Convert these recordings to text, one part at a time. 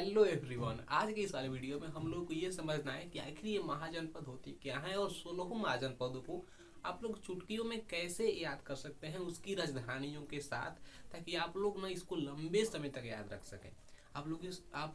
Hello everyone, आज के इस वाले वीडियो में हम लोग को ये समझना है कि आखिर ये महाजनपद होती क्या है और 16 महाजनपदों को आप लोग चुटकियों में कैसे याद कर सकते हैं उसकी राजधानियों के साथ, ताकि आप लोग ना इसको लंबे समय तक याद रख सकें। आप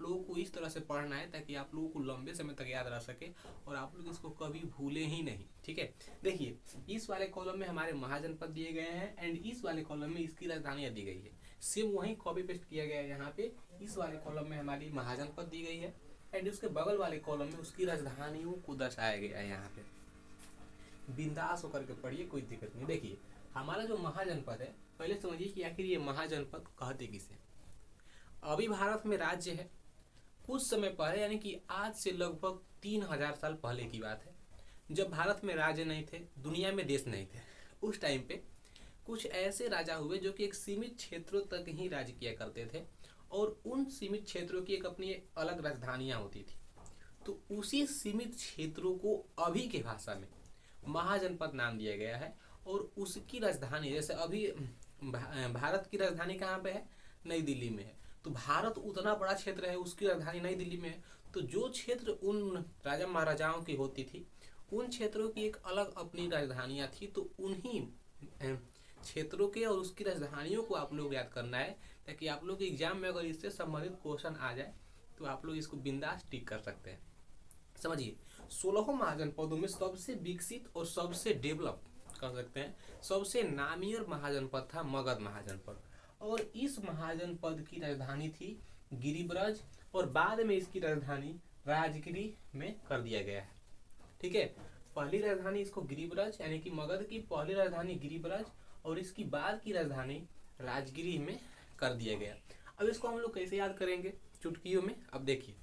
लोगों को इस तरह से पढ़ना है ताकि आप लोगों को लंबे समय तक याद रह सके और आप लोग इसको कभी भूले ही नहीं। ठीक है, देखिए इस वाले कॉलम में हमारे महाजनपद दिए गए हैं एंड इस वाले कॉलम में इसकी राजधानियां दी गई है। सेम वही कॉपी पेस्ट किया गया है यहाँ पे। इस वाले कॉलम में हमारी महाजनपद दी गई है एंड उसके बगल वाले कॉलम में उसकी राजधानियों को दर्शाया गया है। यहाँ पे बिंदास होकर के पढ़िए, कोई दिक्कत नहीं। देखिए हमारा जो महाजनपद है, पहले समझिए कि आखिर ये महाजनपद कहते किसे। अभी भारत में राज्य है। कुछ समय पहले यानी कि आज से लगभग 3000 साल पहले की बात है, जब भारत में राज्य नहीं थे, दुनिया में देश नहीं थे, उस टाइम पे कुछ ऐसे राजा हुए जो कि एक सीमित क्षेत्रों तक ही राज्य किया करते थे और उन सीमित क्षेत्रों की एक अपनी अलग राजधानियां होती थी। तो उसी सीमित क्षेत्रों को अभी के भाषा में महाजनपद नाम दिया गया है और उसकी राजधानी, जैसे अभी भारत की राजधानी कहाँ पे है, नई दिल्ली में है। तो भारत उतना बड़ा क्षेत्र है, उसकी राजधानी नई दिल्ली में है। तो जो क्षेत्र उन राजा महाराजाओं की होती थी, उन क्षेत्रों की एक अलग अपनी राजधानियां थी। तो उन्हीं क्षेत्रों के और उसकी राजधानियों को आप लोग याद करना है, ताकि आप लोग एग्जाम में अगर इससे संबंधित क्वेश्चन आ जाए तो आप लोग इसको बिंदास टिक कर सकते हैं। समझिए 16 महाजनपदों में सबसे विकसित और सबसे डेवलप कर सकते हैं, सबसे नामियर महाजनपद था मगध महाजनपद। और इस महाजनपद की राजधानी थी गिरिब्रज और बाद में इसकी राजधानी राजगिरी में कर दिया गया है। ठीक है, पहली राजधानी इसको गिरिब्रज यानी कि मगध की पहली राजधानी गिरिब्रज और इसकी बाद की राजधानी राजगिरी में कर दिया गया। अब इसको हम लोग कैसे याद करेंगे चुटकियों में। अब देखिए,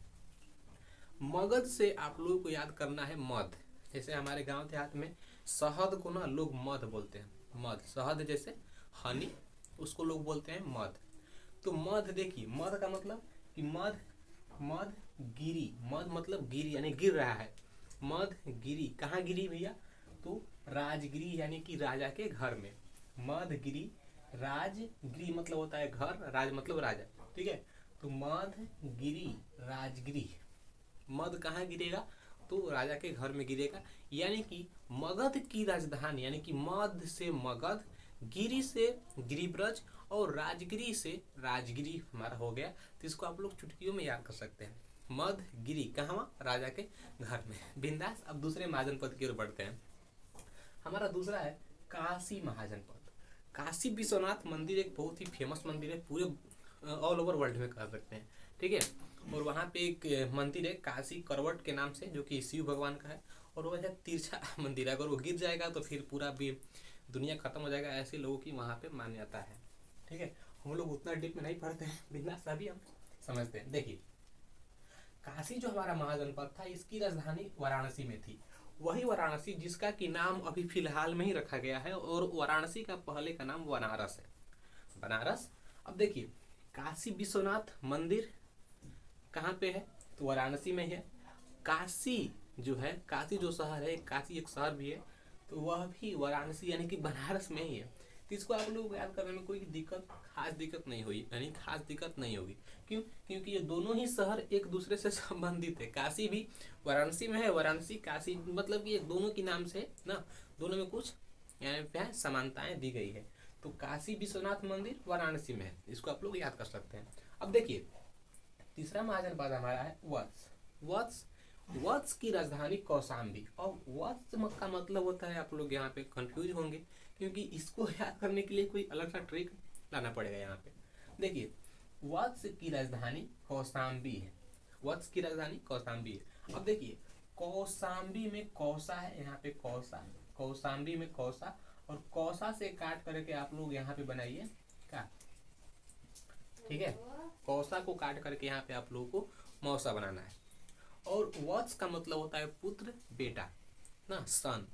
मगध से आप लोगों को याद करना है मध। जैसे हमारे गांव देहात में शहद को ना लोग मध बोलते हैं, मध, शहद जैसे हनी, उसको लोग बोलते हैं मध। तो मध, देखिए मध का मतलब कि मध, मध गिरी, मध मतलब गिरी यानी गिर रहा है। मध गिरी कहाँ गिरी भैया, तो राजगिरी यानी कि राजा के घर में। मध गिरी, राजगिरी मतलब होता है घर, राज मतलब राजा। ठीक है, तो मध गिरी राजगिरी, मध कहाँ गिरेगा, तो राजा के घर में गिरेगा। यानी कि मगध की राजधानी यानी कि मध से मगध, गिरी से गिरिब्रज और राजगिरी से राजगिरी हमारा हो गया। तो इसको आप लोग चुटकियों में याद कर सकते हैं, मध गिरी कहाँ, राजा के घर में। बिंदास। अब दूसरे महाजनपद की ओर बढ़ते हैं। हमारा दूसरा है काशी महाजनपद। काशी विश्वनाथ मंदिर एक बहुत ही फेमस मंदिर है, पूरे ऑल ओवर वर्ल्ड में कह सकते हैं। ठीक है, और वहाँ पे एक मंदिर है काशी करवट के नाम से, जो कि शिव भगवान का है। और वो है तिरछा मंदिर है, अगर वो गिर जाएगा तो फिर पूरा भी दुनिया खत्म हो जाएगा, ऐसे लोगों की वहाँ पे मान्यता है। ठीक है, हम लोग उतना डीप में नहीं पढ़ते हैं, बिना सभी हम समझते हैं। देखिए काशी जो हमारा महाजनपद था, इसकी राजधानी वाराणसी में थी। वही वाराणसी जिसका कि नाम अभी फिलहाल में ही रखा गया है, और वाराणसी का पहले का नाम बनारस है, बनारस। अब देखिए काशी विश्वनाथ मंदिर कहाँ पे है, तो वाराणसी में है। काशी जो है, काशी जो शहर है, काशी एक शहर भी है, तो वह भी वाराणसी यानी कि बनारस में ही है। तो इसको आप लोगों को याद करने में कोई दिक्कत, खास दिक्कत नहीं हुई, यानी खास दिक्कत नहीं होगी। क्यों, क्योंकि ये दोनों ही शहर एक दूसरे से संबंधित है। काशी भी वाराणसी में है, वाराणसी काशी, मतलब कि दोनों के नाम से ना, दोनों में कुछ यानी पे समानताएं दी गई है। तो काशी विश्वनाथ मंदिर वाराणसी में है, इसको आप लोग याद कर सकते हैं। अब देखिए तीसरा महाजनपद हमारा है वत्स। वत्स, वत्स की राजधानी कौशाम्बी। और वत्स का मतलब होता है, आप लोग यहाँ पे कंफ्यूज होंगे क्योंकि इसको याद करने के लिए कोई अलग सा ट्रिक लाना पड़ेगा यहाँ पे। देखिए वत्स की राजधानी कौशाम्बी है, वत्स की राजधानी कौशाम्बी है। अब देखिए कौशाम्बी में कौसा है, यहाँ पे कौसा, कौशाम्बी में कौसा, और कौसा से काट करके आप लोग यहाँ पे बनाइए क्या, ठीक है, कौसा को काट करके यहाँ पे आप लोगों को मौसा बनाना है। और वत्स का मतलब होता है पुत्र, बेटा ना, सन।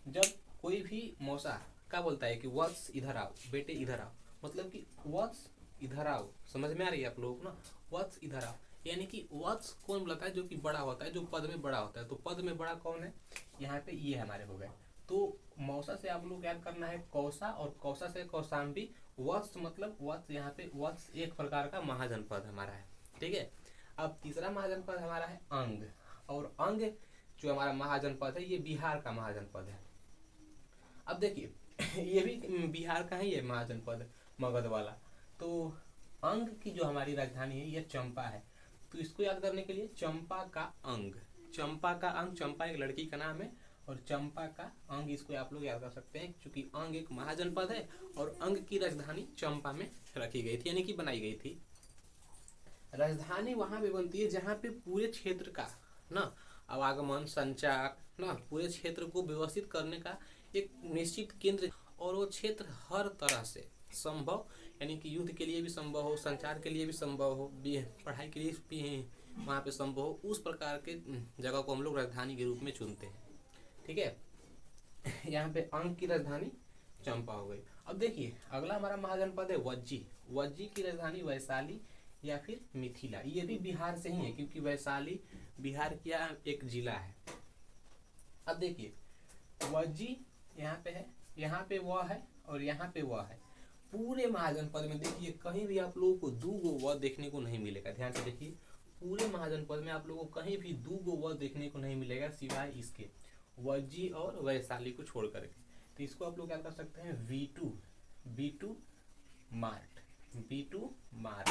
जब कोई भी मौसा क्या बोलता है कि वत्स इधर आओ, बेटे इधर आओ, मतलब कि वत्स इधर आओ, समझ में आ रही है आप लोगों को ना, वत्स इधर आओ। यानी कि वत्स कौन बुलाता है, जो कि बड़ा होता है, जो पद में बड़ा होता है। तो पद में बड़ा कौन है, यहाँ पे ये हमारे हो गए। तो मौसा से आप लोग याद करना है कौसा, और कौसा से कौशाम्बी। वत्स मतलब वत्स, यहाँ पे वत्स एक प्रकार का महाजनपद हमारा है। ठीक है, अब तीसरा महाजनपद हमारा है अंग, और अंग जो हमारा महाजनपद है ये बिहार का महाजनपद है। अब देखिए ये भी बिहार का ही है महाजनपद, मगध वाला। तो अंग की जो हमारी राजधानी है यह चंपा है। तो इसको याद करने के लिए चंपा का अंग, चंपा का अंग, चंपा एक लड़की का नाम है और चंपा का अंग, इसको आप लोग याद कर सकते हैं क्योंकि अंग एक महाजनपद है और अंग की राजधानी चंपा में रखी गई थी, यानी कि बनाई गई थी। राजधानी वहां पे बनती है जहाँ पे पूरे क्षेत्र का ना आवागमन, संचार ना पूरे क्षेत्र को व्यवस्थित करने का एक निश्चित केंद्र, और वो क्षेत्र हर तरह से संभव, यानी कि युद्ध के लिए भी संभव हो, संचार के लिए भी संभव हो, पढ़ाई के लिए भी वहाँ पे संभव हो, उस प्रकार के जगह को हम लोग राजधानी के रूप में चुनते हैं। ठीक है, यहाँ पे अंग की राजधानी चंपा हो गई। अब देखिए अगला हमारा महाजनपद है वज्जी। वज्जी की राजधानी वैशाली या फिर मिथिला, ये भी बिहार से ही है क्योंकि वैशाली बिहार का एक जिला है। अब देखिए वज्जी यहाँ पे है, यहाँ पे वह है और यहाँ पे वह है। पूरे महाजनपद में देखिए कहीं भी आप लोगों को दो गो वह देखने को नहीं मिलेगा। ध्यान से देखिए पूरे महाजनपद में आप लोगों को कहीं भी दो गो वह देखने को नहीं मिलेगा सिवाय इसके वज्जी और वैशाली को छोड़ करके। तो इसको आप लोग क्या कर सकते हैं V2 mart. V2 mart,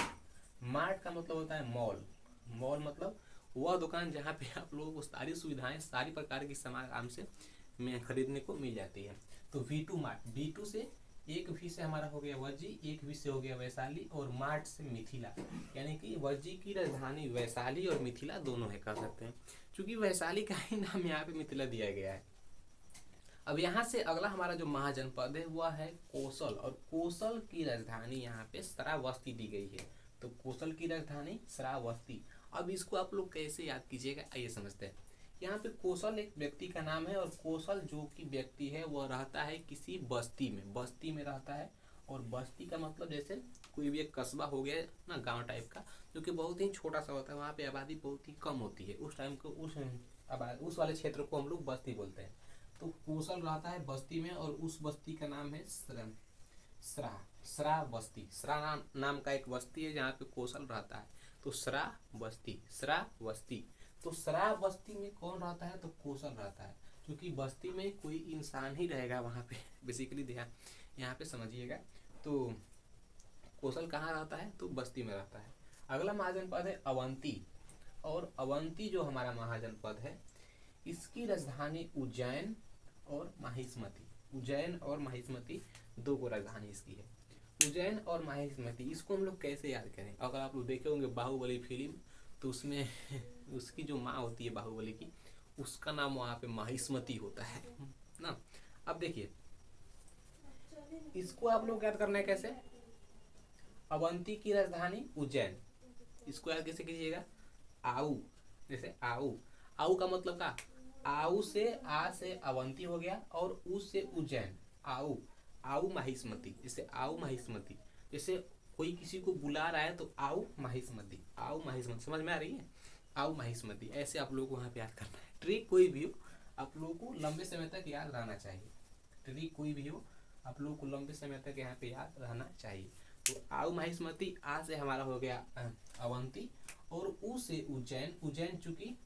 mart का मतलब होता है मॉल। मॉल मतलब वह दुकान जहाँ पे आप लोगों को सारी सुविधाएं, सारी प्रकार की सामान आराम से में खरीदने को मिल जाती है। तो V2 मार्ट, V2 से एक V से हमारा हो गया वज्जी, एक V से हो गया वैशाली और मार्ट से मिथिला, यानी कि वज्जी की राजधानी वैशाली और मिथिला दोनों है कह सकते हैं, क्योंकि वैशाली का ही नाम यहाँ पे मिथिला दिया गया है। अब यहाँ से अगला हमारा जो महाजनपद है वह है कौशल, और कौशल की राजधानी यहाँ पे श्रावस्ती दी गई है। तो कौशल की राजधानी श्रावस्ती। अब इसको आप लोग कैसे याद कीजिएगा आइए समझते हैं। यहाँ पे कौशल एक व्यक्ति का नाम है और कौशल जो कि व्यक्ति है वह रहता है किसी बस्ती में, बस्ती में रहता है। और बस्ती का मतलब जैसे कोई भी एक कस्बा हो गया ना, गांव टाइप का, जो कि बहुत ही छोटा सा होता है, वहाँ पे आबादी बहुत ही कम होती है उस टाइम को, उस वाले क्षेत्र को हम लोग बस्ती बोलते हैं। तो कौशल रहता है बस्ती में और उस बस्ती का नाम है श्रावस्ती। नाम का एक बस्ती है जहाँ पे कौशल रहता है, तो श्रावस्ती। तो श्रावस्ती में कौन रहता है? तो कौशल रहता है, क्योंकि बस्ती में कोई इंसान ही रहेगा वहाँ पे बेसिकली। ध्यान यहाँ पे समझिएगा। तो कौशल कहाँ रहता है? तो बस्ती में रहता है। अगला महाजनपद है अवंती, और अवंती जो हमारा महाजनपद है इसकी राजधानी उज्जैन और माहिष्मती। उज्जैन और माहिष्मती दो को राजधानी इसकी है, उज्जैन और माहिष्मती। इसको हम लोग कैसे याद करें? अगर आप लोग देखे होंगे बाहुबली फिल्म, तो उसमें उसकी जो माँ होती है बाहुबली की, उसका नाम वहाँ पे माहिष्मती होता है ना। अब देखिए इसको आप लोग याद करना है कैसे? अवंती की राजधानी उज्जैन, इसको याद कैसे कीजिएगा? आऊ, जैसे आऊ, आऊ का मतलब क्या? आऊ से आ से अवंती हो गया और उ से उज्जैन, आऊ, आऊ माहिष्मती। जैसे आऊ माहिष्मती, जैसे कोई किसी को बुला रहा है तो आऊ माहिष्मती, आऊ माहिष्मती, समझ में आ रही है? आऊ माहिष्मती, ऐसे आप लोग को वहाँ पे याद करना है। ट्रिक कोई भी हो आप लोगों को लंबे समय तक याद रहना चाहिए। ट्रिक कोई भी हो आप लोगों को लंबे समय तक यहाँ पे याद रहना चाहिए। तो आऊ माहिष्मती, आ से हमारा हो गया अवंती और उ से उज्जैन। उज्जैन चूंकि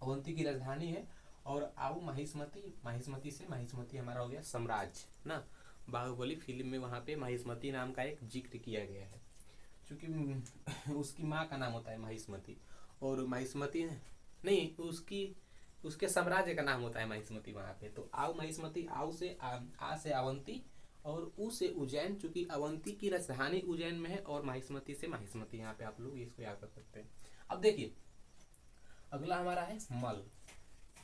अवंती की राजधानी है, और आऊ माहिष्मती, माहिष्मती से माहिष्मती हमारा हो गया साम्राज्य ना। बाहुबली फिल्म में वहाँ पे माहिष्मती नाम का एक जिक्र किया गया है, क्योंकि उसकी माँ का नाम होता है माहिष्मती, और माहिष्मती नहीं, उसके साम्राज्य का नाम होता है माहिष्मती वहाँ पे। तो आऊ माहिष्मती, आऊ से आ से अवंती और उ से उज्जैन, चूंकि अवंती की राजधानी उज्जैन में है और माहिष्मती से माहिष्मती, यहाँ पे आप लोग इसको याद कर सकते हैं। अब देखिए अगला हमारा है मल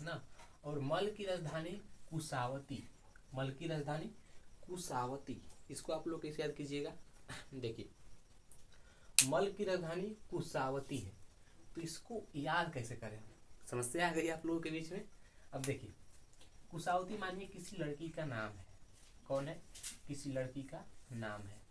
ना, और मल की राजधानी कुशावती। मल की राजधानी कुशावती, इसको आप लोग कैसे याद कीजिएगा? देखिए मल की राजधानी कुशावती है, तो इसको याद कैसे करें? समस्या आ गई आप लोगों के बीच में। अब देखिए कुशावती मानिए किसी लड़की का नाम है। कौन है? किसी लड़की का नाम है,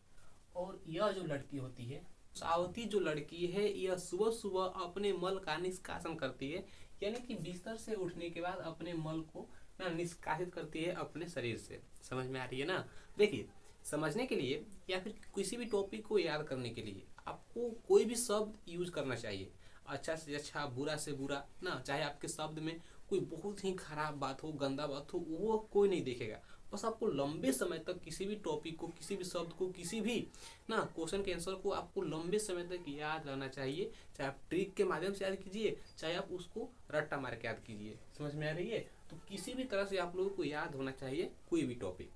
और यह जो लड़की होती है, कुशावती जो लड़की है, यह सुबह सुबह अपने मल का निष्कासन करती है, यानी कि बिस्तर से उठने के बाद अपने मल को ना निष्कासित करती है अपने शरीर से। समझ में आ रही है ना? देखिए समझने के लिए या फिर किसी भी टॉपिक को याद करने के लिए आपको कोई भी शब्द यूज करना चाहिए, अच्छा से अच्छा, बुरा से बुरा ना, चाहे आपके शब्द में कोई बहुत ही खराब बात हो, गंदा बात हो, वो कोई नहीं देखेगा। बस आपको लंबे समय तक किसी भी टॉपिक को, किसी भी शब्द को, किसी भी ना क्वेश्चन के आंसर को आपको लंबे समय तक याद रहना चाहिए। चाहे आप ट्रिक के माध्यम से याद कीजिए, चाहे आप उसको रट्टा मार के याद कीजिए। समझ में आ रही है? तो किसी भी तरह से आप लोगों को याद होना चाहिए कोई भी टॉपिक।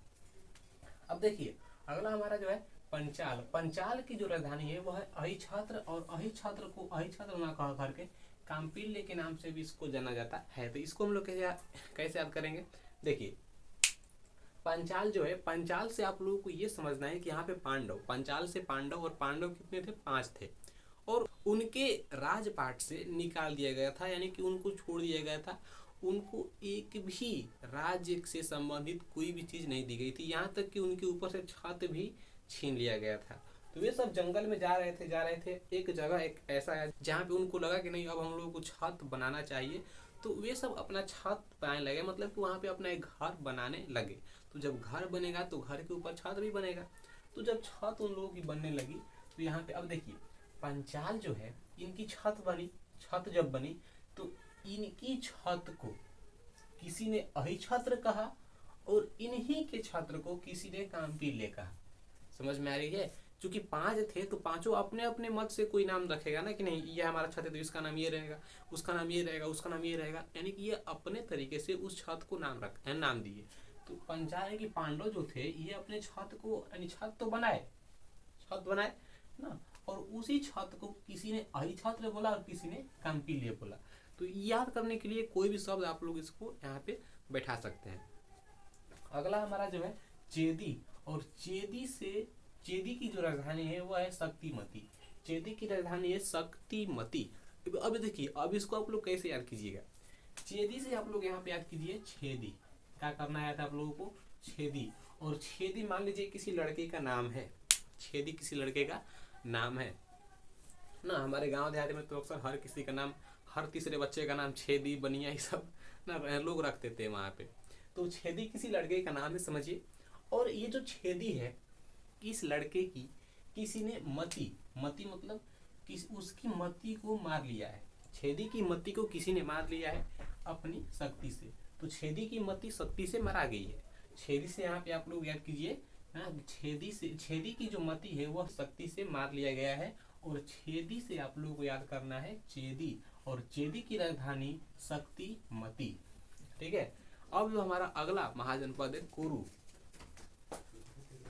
अब देखिए अगला हमारा जो है पंचाल। पंचाल की जो राजधानी है वह है अहिछत्र, और अहिछत्र को अहिछत्र ना कह करके काम्पिल्य के नाम से भी इसको जाना जाता है। तो इसको हम लोग कैसे याद करेंगे? देखिए पंचाल जो है, पंचाल से आप लोगों को ये समझना है कि यहाँ पे पांडव, पंचाल से पांडव, और पांडव कितने थे? 5 थे, और उनके राजपाट से निकाल दिया गया था, यानी कि उनको छोड़ दिया गया था। उनको एक भी राज्य से संबंधित कोई भी चीज नहीं दी गई थी, यहाँ तक कि उनके ऊपर से छत भी छीन लिया गया था। तो वे सब जंगल में जा रहे थे। एक जगह एक ऐसा है जहाँ पे उनको लगा कि नहीं अब हम लोगों को छत बनाना चाहिए। तो वे सब अपना छत बनाने लगे, मतलब कि वहाँ पे अपना एक घर बनाने लगे। तो जब घर बनेगा तो घर के ऊपर छत भी बनेगा। तो जब छत उन लोगों की बनने लगी तो यहाँ पे अब देखिए पंचाल जो है इनकी छत बनी। छत जब बनी तो इनकी छत को किसी ने अहिछत्र कहा, और इन्हीं के छत्र को किसी ने काम्पिल्य कहा। समझ में आ रही है? क्योंकि 5 थे तो पांचों अपने अपने मत से कोई नाम रखेगा ना, कि नहीं ये हमारा छत है तो इसका नाम ये रहेगा, उसका नाम ये रहेगा, उसका नाम ये रहेगा, यानी कि ये अपने तरीके से उस छत को नाम दिए। तो पंचाल की पांडव जो थे ये अपने छत को, यानी छत बनाए ना, और उसी छत को किसी ने अहिछत्र बोला और किसी ने काम्पिल्य बोला। तो याद करने के लिए कोई भी शब्द आप लोग इसको यहाँ पे बैठा सकते हैं। अगला हमारा जो है चेदी, और चेदी की जो राजधानी है वो है शक्तिमती। चेदी की राजधानी है शक्तिमती। अब देखिए अब इसको आप लोग कैसे याद कीजिएगा? चेदी से आप लोग यहाँ पे याद कीजिए छेदी। क्या करना है था आप लोगों को? छेदी। और छेदी मान लीजिए किसी लड़के का नाम है, छेदी किसी लड़के का नाम है ना। हमारे गांव देहात में तो अक्सर हर किसी का नाम, हर तीसरे बच्चे का नाम छेदी, बनिया, ये सब ना लोग रखते थे वहाँ पे। तो छेदी किसी लड़के का नाम है, समझिए। और ये जो छेदी है इस लड़के की किसी ने मति मतलब उसकी मति को मार लिया है। छेदी की मति को किसी ने मार लिया है अपनी शक्ति से। तो छेदी की मति शक्ति से मारा गई है। छेदी से यहाँ पे आप लोग याद कीजिए, छेदी की जो मति है वह शक्ति से मार लिया गया है। और छेदी से आप लोगों को याद करना है चेदी, और चेदी की राजधानी शक्तिमती। ठीक है। अब जो हमारा अगला महाजनपद है कुरु,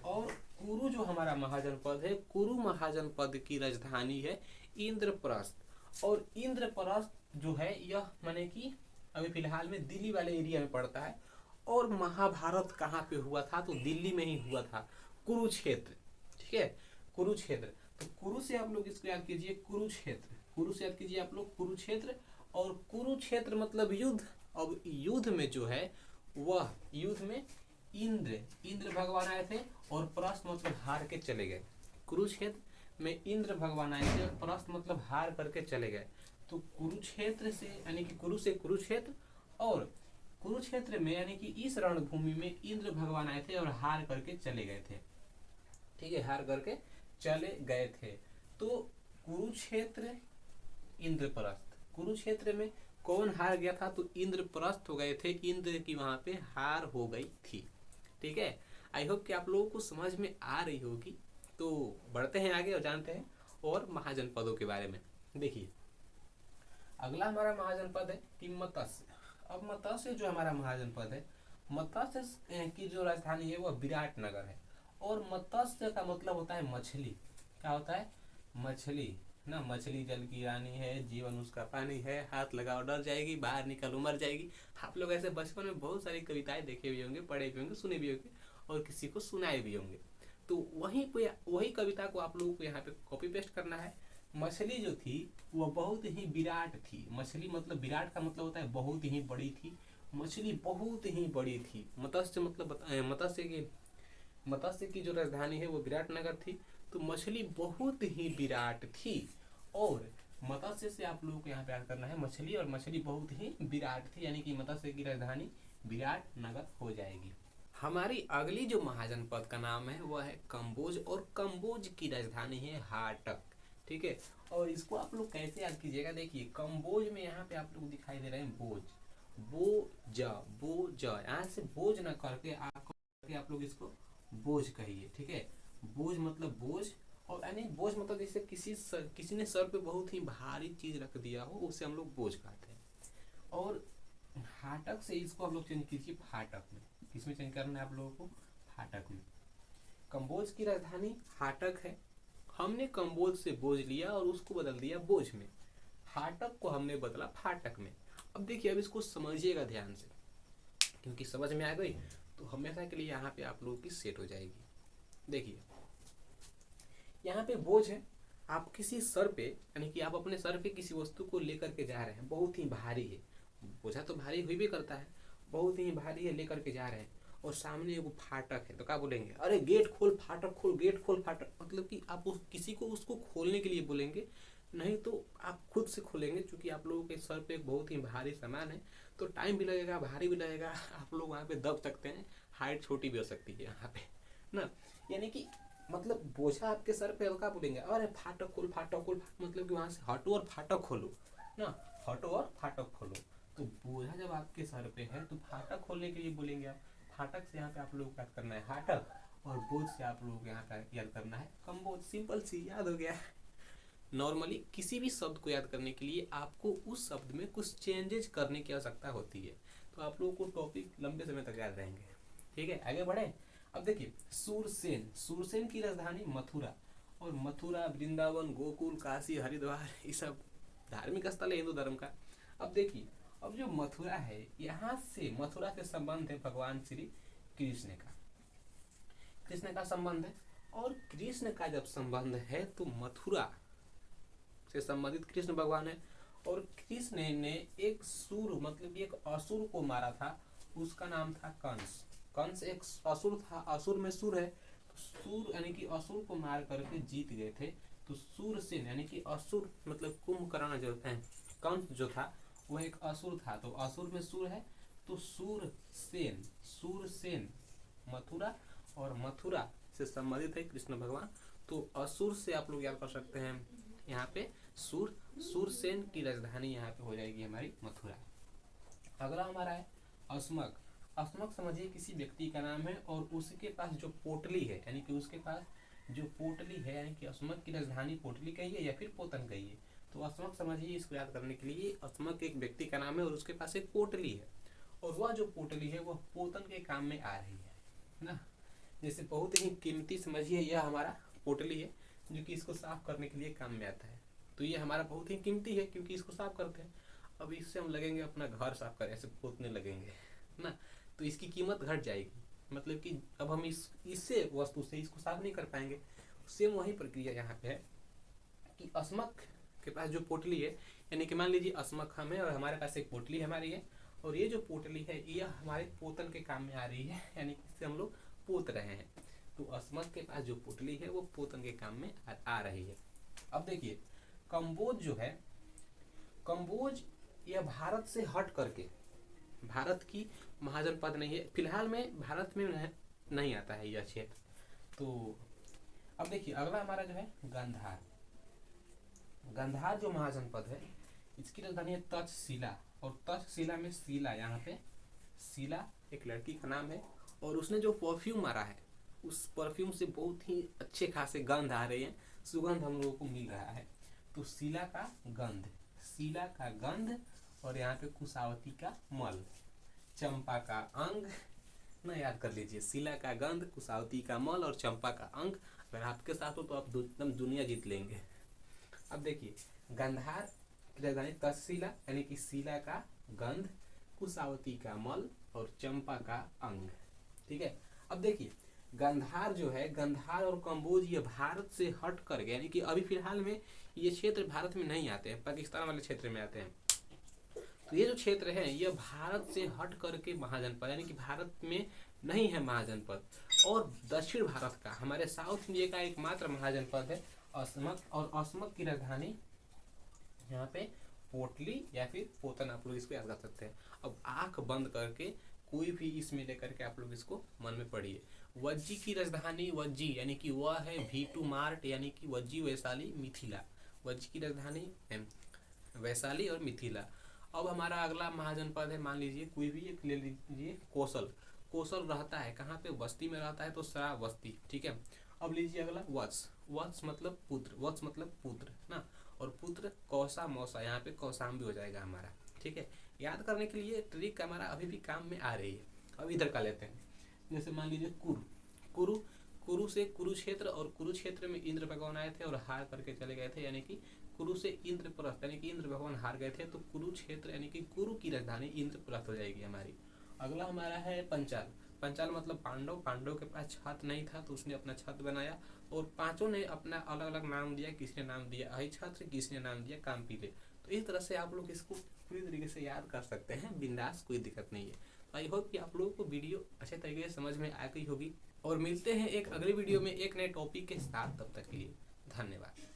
और कुरु जो हमारा महाजनपद है, कुरु महाजनपद की राजधानी है इंद्रप्रस्थ। और इंद्रप्रस्थ जो है यह माने कि अभी फिलहाल में दिल्ली वाले एरिया में पड़ता है। और महाभारत कहाँ पे हुआ था? तो दिल्ली में ही हुआ था, कुरुक्षेत्र। ठीक है, कुरुक्षेत्र। तो कुरु से आप लोग इसको याद कीजिए कुरुक्षेत्र। कुरु से याद कीजिए आप लोग कुरुक्षेत्र। और कुरुक्षेत्र मतलब युद्ध। अब युद्ध में जो है वह युद्ध में इंद्र भगवान आए थे, और प्रस्थ मतलब हार के चले गए। कुरुक्षेत्र में इंद्र भगवान आए थे और प्रस्थ मतलब हार करके चले गए। तो कुरुक्षेत्र से यानी कि कुरु से कुरुक्षेत्र, और कुरुक्षेत्र में यानी कि इस रणभूमि में इंद्र भगवान आए थे और हार करके चले गए थे। ठीक है, हार करके चले गए थे। तो कुरुक्षेत्र इंद्रप्रस्थ। कुरुक्षेत्र में कौन हार गया था? तो इंद्रप्रस्थ हो गए थे, इंद्र की वहां पे हार हो गई थी। ठीक है, आई होप कि आप लोगों को समझ में आ रही होगी। तो बढ़ते हैं आगे और जानते हैं और महाजनपदों के बारे में। देखिए अगला हमारा महाजनपद है कि मत्स्य। अब मत्स्य जो हमारा महाजनपद है, मत्स्य की जो राजधानी है वह विराट नगर है। और मत्स्य का मतलब होता है मछली। क्या होता है? मछली ना। मछली जल की रानी है, जीवन उसका पानी है, हाथ लगाओ डर जाएगी, बाहर निकलो मर जाएगी। आप लोग ऐसे बचपन में बहुत सारी कविताएं देखे भी होंगे, पढ़े भी होंगे, सुने भी होंगे, और किसी को सुनाए भी होंगे। तो वही कविता को आप लोगों को यहाँ पे कॉपी पेस्ट करना है। मछली जो थी वह बहुत ही विराट थी। मछली मतलब, विराट का मतलब होता है बहुत ही बड़ी थी। मछली बहुत ही बड़ी थी। मत्स्य मतलब मत्स्य की जो राजधानी है वो विराट नगर थी। तो मछली बहुत ही विराट थी। और मत्स्य से आप लोगों को यहाँ पे याद करना है मछली, और मछली बहुत ही विराट थी, यानी कि मत्स्य की राजधानी विराट नगर हो जाएगी। हमारी अगली जो महाजनपद का नाम है वह है कंबोज, और कंबोज की राजधानी है हाटक। ठीक है। और इसको आप लोग कैसे याद कीजिएगा, देखिए कम्बोज में यहाँ पे आप लोग दिखाई दे रहे हैं बोझ, बोझ यहाँ से बोझ ना करके आप लोग इसको बोझ कहिए, ठीक है। बोझ मतलब बोझ, और यानी बोझ मतलब जैसे किसी ने सर पे बहुत ही भारी चीज रख दिया हो, उसे हम लोग बोझ कहते हैं। और फाटक से इसको आप लोग चेंज कीजिए फाटक में। किसमें चेंज करना है आप लोगों को, फाटक में। कम्बोज की राजधानी फाटक है, हमने कम्बोज से बोझ लिया और उसको बदल दिया बोझ में, फाटक को हमने बदला फाटक में। अब देखिए, अब इसको समझिएगा ध्यान से, क्योंकि समझ में आ गई तो हमेशा के लिए यहाँ पे आप लोगों की सेट हो जाएगी। देखिए यहाँ पे बोझ है, आप किसी सर पे, यानी कि आप अपने सर पे किसी वस्तु को लेकर के जा रहे हैं, बहुत ही भारी है, बोझा तो भारी हुई भी करता है, बहुत ही भारी है, लेकर के जा रहे हैं, और सामने एगो फाटक है, तो क्या बोलेंगे, अरे गेट खोल फाटक खोल, गेट खोल फाटक, मतलब कि आप किसी को उसको खोलने के लिए बोलेंगे, नहीं तो आप खुद से खोलेंगे, क्योंकि आप लोगों के सर पे एक बहुत ही भारी सामान है, तो टाइम भी लगेगा, भारी भी लगेगा, आप लोग वहाँ पे दब सकते हैं, हाइट छोटी भी हो सकती है यहाँ पे ना। यानी कि मतलब बोझा आपके सर पे, हल्का बोलेंगे अरे फाटक खोल फाटक खोल, मतलब कि वहां से हटो और फाटक खोलो ना, हटो और फाटक खोलो। तो बोझा जब आपके सर पे है तो फाटक खोलने के लिए बोलेंगे आप, फाटक से यहाँ पे आप लोगों को याद करना है फाटक, और बोझ से आप लोगों को यहाँ का याद करना है कम्बोज। सिंपल सी याद हो गया। नॉर्मली किसी भी शब्द को याद करने के लिए आपको उस शब्द में कुछ चेंजेस करने की आवश्यकता होती है, तो आप लोगों को टॉपिक लंबे समय तक याद रहेंगे। ठीक है, आगे बढ़े। अब देखिए सूरसेन, सूरसेन की राजधानी मथुरा, और मथुरा वृंदावन गोकुल काशी हरिद्वार ये सब धार्मिक स्थल है हिंदू धर्म का। अब देखिए, अब जो मथुरा है, यहाँ से मथुरा से संबंध है भगवान श्री कृष्ण का, कृष्ण का संबंध है, और कृष्ण का जब संबंध है तो मथुरा से संबंधित कृष्ण भगवान है। और कृष्ण ने एक सूर मतलब एक असुर को मारा था, उसका नाम था कंस। कंस एक असुर था, असुर में सुर है, तो सुर यानी कि असुर को मार करके जीत गए थे। तो सूरसेन यानी कि असुर मतलब कुंभकर्ण जो है, कंस जो था वह एक असुर था, तो असुर में सुर है, तो सूरसेन, सूरसेन मथुरा, और मथुरा से संबंधित है कृष्ण भगवान, तो असुर से आप लोग याद कर सकते हैं यहाँ पे सूरसेन की राजधानी यहाँ पे हो जाएगी हमारी मथुरा। अगला हमारा है अस्मक। अस्मक समझिए किसी व्यक्ति का नाम है, और उसके पास जो पोटली है, यानी कि उसके पास जो पोटली है, यानी कि अस्मक की राजधानी पोटली कहिए या फिर पोतन कहिए, तो अस्मक समझिए, इसको याद करने के लिए अस्मक एक व्यक्ति का नाम है और उसके पास एक पोटली है, और वह जो पोटली है वह पोतन के काम में आ रही है ना। जैसे बहुत ही कीमती समझिए यह हमारा पोटली है, जो कि इसको साफ करने के लिए काम में आता है, तो ये हमारा बहुत ही कीमती है क्योंकि इसको साफ करते हैं। अब इससे हम लगेंगे अपना घर साफ करें, ऐसे पोतने लगेंगे ना, तो इसकी कीमत घट जाएगी, मतलब कि अब हम इससे वस्तु से इसको साफ नहीं कर पाएंगे। सेम वही प्रक्रिया यहाँ पे है कि अस्मक के पास जो पोटली है, यानी कि मान लीजिए अस्मक हम है और हमारे पास एक पोटली हमारी है, और ये जो पोटली है यह हमारे पोतन के काम में आ रही है, यानी कि इससे हम लोग पोत रहे हैं, तो अस्मक के पास जो पोटली है वो पोतन के काम में आ रही है। अब देखिए कम्बोज जो है, कम्बोज यह भारत से हट करके, भारत की महाजनपद नहीं है, फिलहाल में भारत में नहीं आता है यह क्षेत्र। तो अब देखिए अगला हमारा जो है गांधार। गांधार जो महाजनपद है, इसकी राजधानी है तक्षशिला, और तक्षशिला में शिला, यहाँ पे शिला एक लड़की का नाम है, और उसने जो परफ्यूम मारा है उस परफ्यूम से बहुत ही अच्छे खासे गंध आ रहे हैं, सुगंध हम लोगों को मिल रहा है, तो शिला का गंध, शिला का गंध, और यहाँ पे कुशावती का मल, चंपा का अंग ना, याद कर लीजिए शिला का गंध, कुशावती का मल और चंपा का अंग, अगर आपके साथ हो तो आप एकदम दुनिया जीत लेंगे। अब देखिए गांधार की राजधानी तक्षशिला, यानी कि शिला का गंध, कुशावती का मल और चंपा का अंग। ठीक है, अब देखिए गांधार जो है, गांधार और कम्बोज ये भारत से हट कर गए, यानी कि अभी फिलहाल में ये क्षेत्र भारत में नहीं आते हैं, पाकिस्तान वाले क्षेत्र में आते हैं। तो ये जो क्षेत्र है ये भारत से हट करके महाजनपद, यानी कि भारत में नहीं है महाजनपद, और दक्षिण भारत का, हमारे साउथ इंडिया का एकमात्र महाजनपद है अस्मक, और अस्मक की राजधानी यहाँ पे पोटली या फिर पोतन, आप लोग इसको याद कर सकते हैं। अब आंख बंद करके कोई भी इसमें लेकर के आप लोग इसको मन में पढ़िए। वज्जी की राजधानी वज्जी, यानी कि वह है V2 मार्ट, यानी कि वज्जी वैशाली मिथिला, वज्र की राजधानी वैशाली और मिथिला। अब हमारा अगला महाजनपद है, मान लीजिए कोई भी एक ले लीजिए कौशल। कौशल रहता है कहाँ पे, बस्ती में रहता है तो श्रावस्ती, ठीक है। अब लीजिए अगला वत्स। वत्स मतलब पुत्र, वत्स मतलब पुत्र ना, और पुत्र कौसा मौसा, यहाँ पे कौसाम भी हो जाएगा हमारा, ठीक है। याद करने के लिए ट्रिक हमारा अभी भी काम में आ रही है। अब इधर का लेते हैं, जैसे मान लीजिए कुरु। कुरु, कुरु से कुरुक्षेत्र, और कुरुक्षेत्र में इंद्र भगवान आए थे और हार करके चले गए थे, यानी कि कुरु से इंद्रप्रस्थ, यानी कि इंद्र भगवान हार गए थे, तो कुरुक्षेत्र यानी कि कुरु की राजधानी इंद्रप्रस्थ हो जाएगी हमारी। अगला हमारा है पंचाल। पंचाल मतलब पांडव। पांडव के पास छत्र नहीं था तो उसने अपना छत्र बनाया, और पांचों ने अपना अलग अलग नाम दिया। किसने नाम दिया अहिछत्र, किसने नाम दिया कामपीले। तो इस तरह से आप लोग इसको पूरी तरीके से याद कर सकते हैं बिंदास, कोई दिक्कत नहीं है। आई होप कि आप लोगों को वीडियो अच्छे तरीके से समझ में आ गई होगी, और मिलते हैं एक अगली वीडियो में एक नए टॉपिक के साथ। तब तक के लिए धन्यवाद।